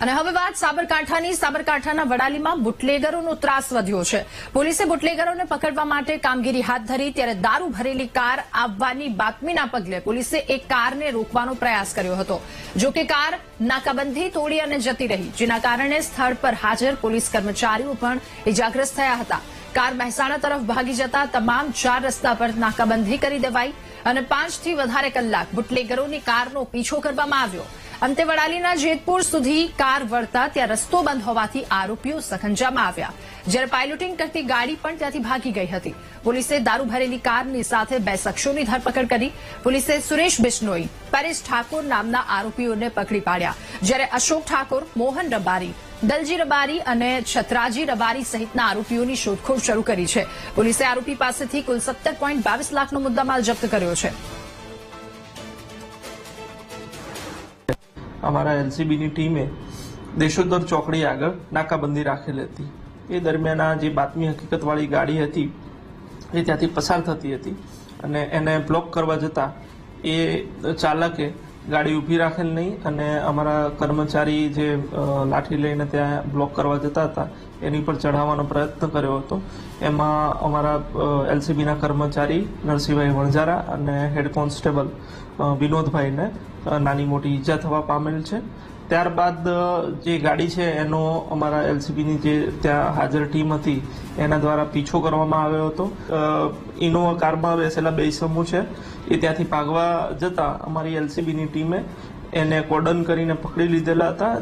અને હવે વાત સાબરકાંઠાના વડાલીમાં બુટલેગરોનો ત્રાસ વધ્યો છે। પોલીસે બુટલેગરોને પકડવા માટે કામગીરી હાથ ધરી ત્યારે દારૂ ભરેલી કાર આવવાની બાતમીના પગલે પોલીસે એક કારને રોકવાનો પ્રયાસ કર્યો હતો। જો કે કાર નાકાબંધી તોડી અને જતી રહી, જેના કારણે સ્થળ પર હાજર પોલીસ કર્મચારીઓ પણ ઇજાગ્રસ્ત થયા હતા। કાર મહેસાણા તરફ ભાગી જતા તમામ 4 રસ્તા પર નાકાબંધી કરી દેવાઈ અને 5 થી વધારે કલાક બુટલેગરોની કારનો પીછો કરવામાં આવ્યો। અંતે વડાલીના જેતપુર સુધી કાર વળતા ત્યાં રસ્તો બંધ હોવાથી આરોપીઓ સખંજામાં આવ્યા, જ્યારે પાયલોટિંગ કરતી ગાડી પણ ત્યાંથી ભાગી ગઈ હતી। પોલીસે દારૂ ભરેલી કારની સાથે 2 શખ્સોની ધરપકડ કરી। પોલીસે સુરેશ બિશ્નોઈ, પરેશ ઠાકોર નામના આરોપીઓને પકડી પાડ્યા, જ્યારે અશોક ઠાકોર, મોહન રબારી, દલજી રબારી અને છત્રાજી રબારી સહિતના આરોપીઓની શોધખોળ શરૂ કરી છે। પોલીસે આરોપી પાસેથી કુલ 17.22 લાખનો મુદ્દામાલ જપ્ત કર્યો છે। અમારા એલસીબીની ટીમે દેશોદર ચોકડી આગળ નાકાબંધી રાખેલી હતી। એ દરમિયાન આ જે બાતમી હકીકતવાળી ગાડી હતી એ ત્યાંથી પસાર થતી હતી અને એને બ્લોક કરવા જતાં એ ચાલકે ગાડી ઊભી રાખેલ નહીં અને અમારા કર્મચારી જે લાઠી લઈને ત્યાં બ્લોક કરવા જતા હતા એની પર ચઢાવવાનો પ્રયત્ન કર્યો હતો। એમાં અમારા એલસીબીના કર્મચારી નરસિંહભાઈ વણજારા અને હેડ કોન્સ્ટેબલ વિનોદભાઈને નાની મોટી ઈજા થવા પામેલ છે। ત્યારબાદ જે ગાડી છે એનો અમારા એલસીબીની જે ત્યાં હાજર ટીમ હતી એના દ્વારા પીછો કરવામાં આવ્યો હતો। ઇનોવા કારમાં બેસેલા 2 ઇસમો છે એ ત્યાંથી ભાગવા જતા અમારી એલસીબીની ટીમે એને કોર્ડન કરીને પકડી લીધેલા હતા।